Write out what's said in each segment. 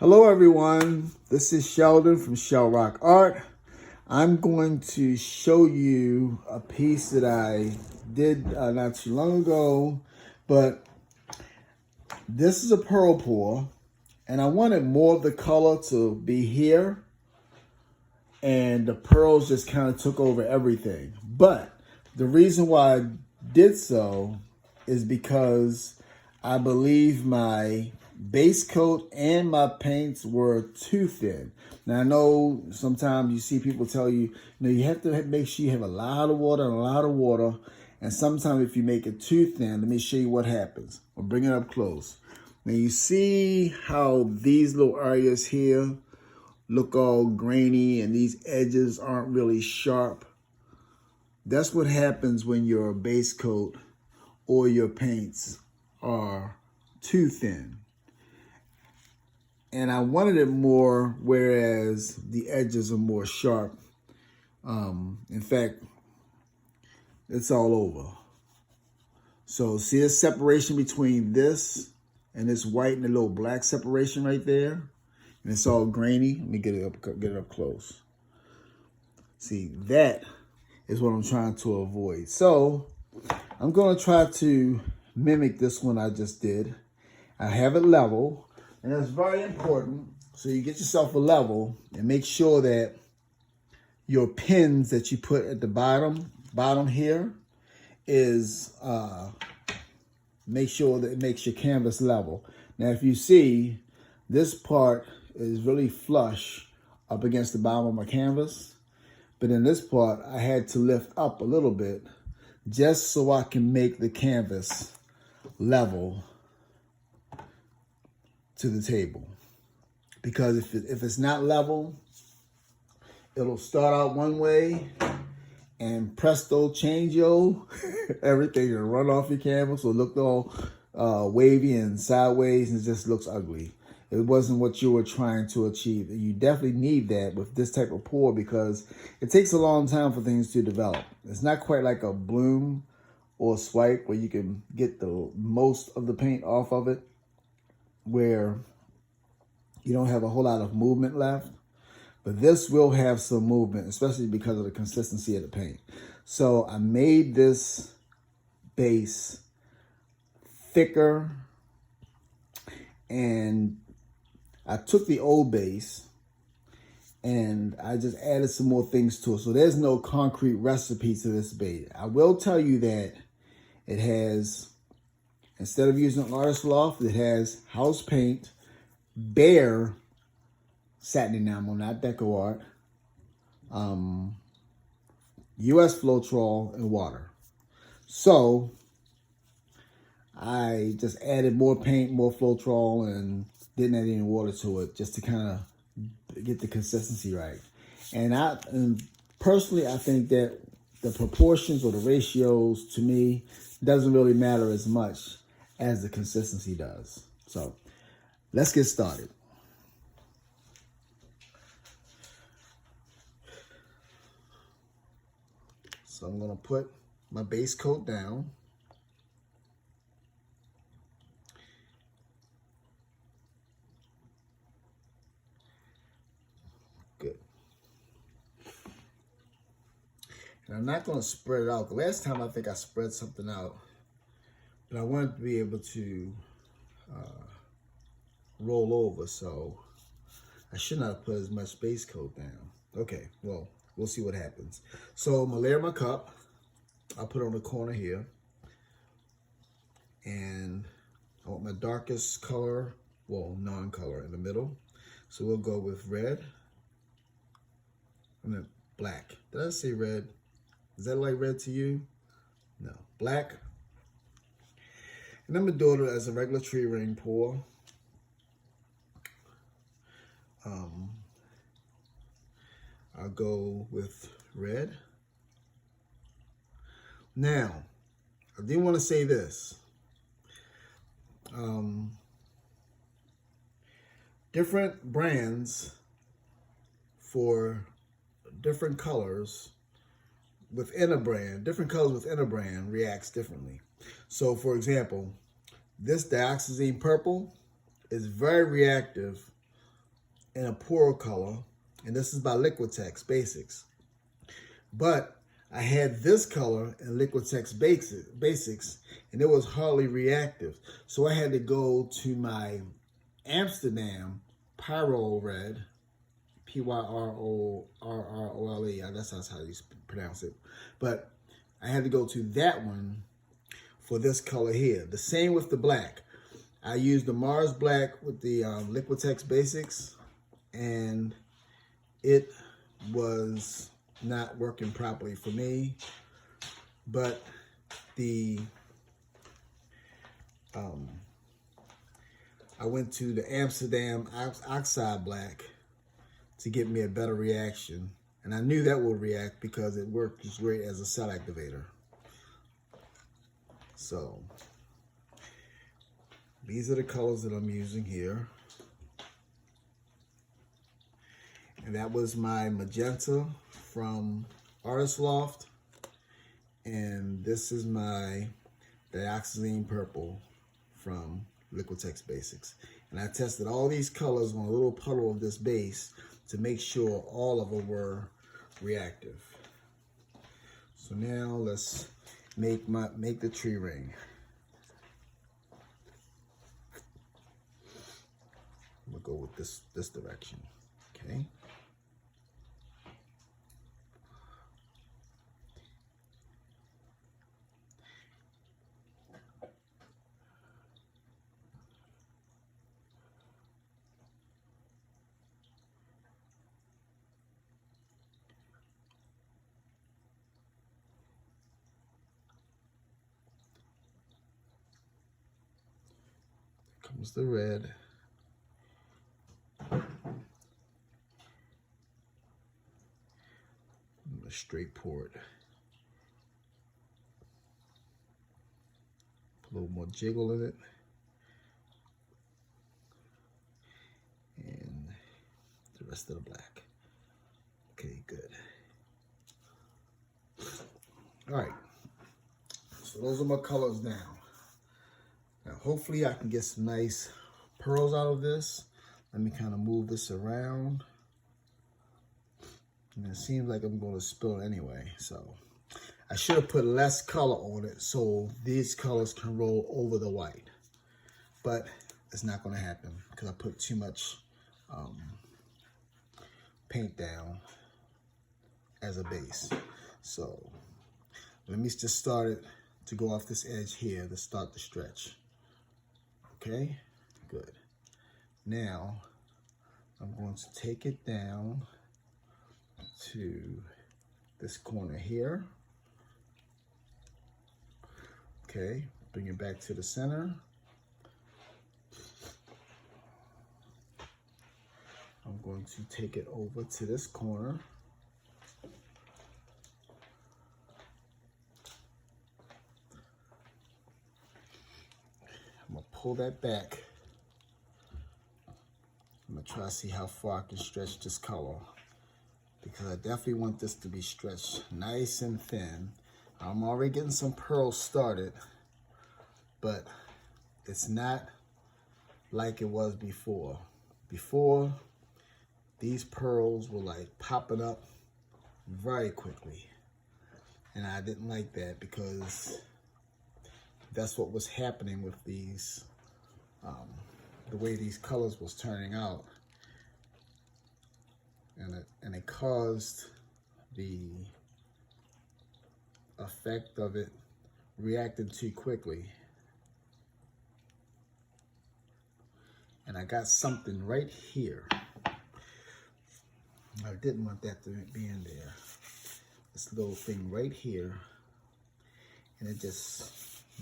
Hello everyone, this is Sheldon from Shell Rock Art. I'm going to show you a piece that I did not too long ago, but this is a pearl pour and I wanted more of the color to be here and the pearls just kind of took over everything. But the reason why I did so is because I believe my base coat and my paints were too thin. Now I know sometimes you see people tell you, you have to make sure you have a lot of water and a lot of water. And sometimes if you make it too thin, let me show you what happens. I'll bring it up close. Now you see how these little areas here look all grainy and these edges aren't really sharp. That's what happens when your base coat or your paints are too thin. And I wanted it more, whereas the edges are more sharp. In fact, it's all over. So see the separation between this and this white and the little black separation right there? And it's all grainy. Let me get it up close. See, that is what I'm trying to avoid. So I'm going to try to mimic this one I just did. I have it level. And that's very important. So you get yourself a level and make sure that your pins that you put at the bottom here is, make sure that it makes your canvas level. Now, if you see, this part is really flush up against the bottom of my canvas. But in this part, I had to lift up a little bit just so I can make the canvas level to the table. Because if it's not level, it'll start out one way and presto changeo, everything will run off your canvas. Will look all wavy and sideways and it just looks ugly. It wasn't what you were trying to achieve. You definitely need that with this type of pour because it takes a long time for things to develop. It's not quite like a bloom or a swipe where you can get the most of the paint off of it, where you don't have a whole lot of movement left. But this will have some movement, especially because of the consistency of the paint. So I made this base thicker, and I took the old base and I just added some more things to it. So there's no concrete recipe to this base. I will tell you that it has, instead of using Artist Loft, it has house paint, Behr satin enamel, not Deco Art, US Floetrol, and water. So I just added more paint, more Floetrol, and didn't add any water to it just to kind of get the consistency right. And personally, I think that the proportions or the ratios to me doesn't really matter as much as the consistency does. So let's get started. So I'm going to put my base coat down. Good. And I'm not going to spread it out. The last time I think I spread something out, but I wanted to be able to roll over, so I should not have put as much base coat down. Okay, well, we'll see what happens. So I'm gonna layer my cup. I'll put it on the corner here. And I want my darkest color, well, non-color in the middle. So we'll go with red. I mean, black. Did I say red? Is that like red to you? No, black. And I'm gonna do it as a regular tree ring pour. I'll go with red. Now, I do want to say this. Different brands for different colors within a brand, different colors within a brand reacts differently. So for example, this dioxazine purple is very reactive in a poorer color, and this is by Liquitex Basics. But I had this color in Liquitex Basics, and it was hardly reactive. So I had to go to my Amsterdam Pyro Red, Pyrrole, that's how you pronounce it. But I had to go to that one for this color here. The same with the black. I used the Mars Black with the Liquitex Basics, and it was not working properly for me. But the I went to the Amsterdam Oxide Black to get me a better reaction, and I knew that would react because it worked great as a cell activator. So these are the colors that I'm using here. And that was my magenta from Artist Loft. And this is my dioxazine purple from Liquitex Basics. And I tested all these colors on a little puddle of this base to make sure all of them were reactive. So now let's make the tree ring. I'm gonna go with this direction. Okay. Comes the red. I'm gonna straight pour it. Put a little more jiggle in it. And the rest of the black. Okay, good. All right. So those are my colors now. Now, hopefully I can get some nice pearls out of this. Let me kind of move this around. And it seems like I'm going to spill it anyway. So I should have put less color on it so these colors can roll over the white. But it's not going to happen because I put too much paint down as a base. So let me just start it to go off this edge here to start the stretch. Okay, good. Now, I'm going to take it down to this corner here. Okay, bring it back to the center. I'm going to take it over to this corner. I'm gonna pull that back. I'm gonna try to see how far I can stretch this color because I definitely want this to be stretched nice and thin. I'm already getting some pearls started, but it's not like it was before. Before, these pearls were like popping up very quickly. And I didn't like that because that's what was happening with these, the way these colors was turning out. And it caused the effect of it reacting too quickly. And I got something right here. I didn't want that to be in there. This little thing right here. And it just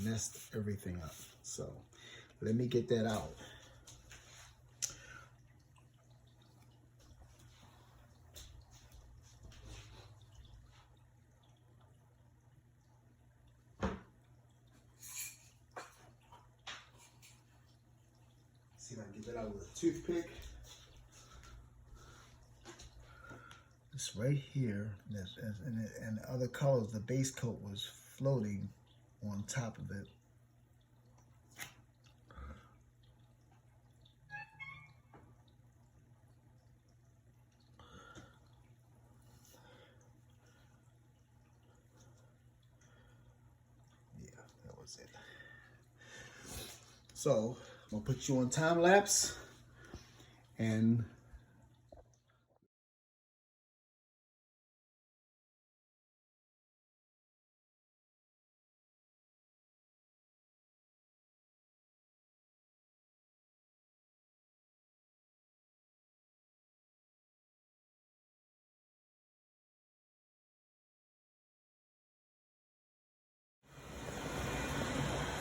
messed everything up. So let me get that out. See if I can get that out with a toothpick. It's right here, and the other colors, the base coat was floating on top of it. was it? So I'm gonna put you on time lapse and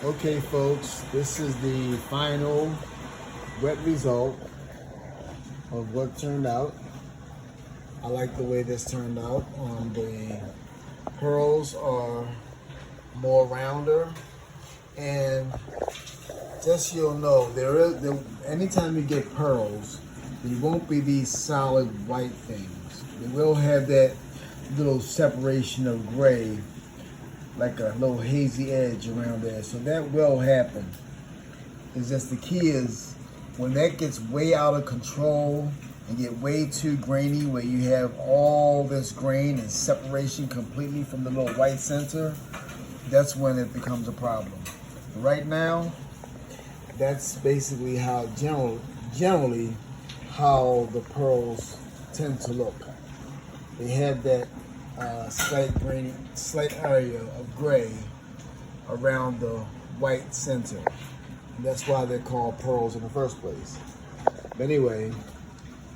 okay, folks, this is the final wet result of what turned out. I like the way this turned out. The pearls are more rounder, and just so you'll know, anytime you get pearls, there won't be these solid white things. They will have that little separation of gray, like a little hazy edge around there. So that will happen. It's just the key is when that gets way out of control and get way too grainy, where you have all this grain and separation completely from the little white center, that's when it becomes a problem. But right now, that's basically how generally how the pearls tend to look. They have that slight area of gray around the white center. And that's why they're called pearls in the first place. But anyway,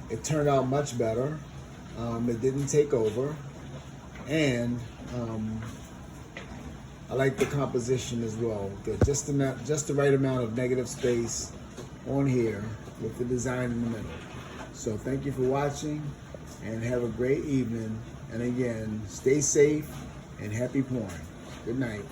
it turned out much better. It didn't take over, and I like the composition as well. Just the right amount of negative space on here with the design in the middle. So thank you for watching, and have a great evening. And again, stay safe and happy pouring. Good night.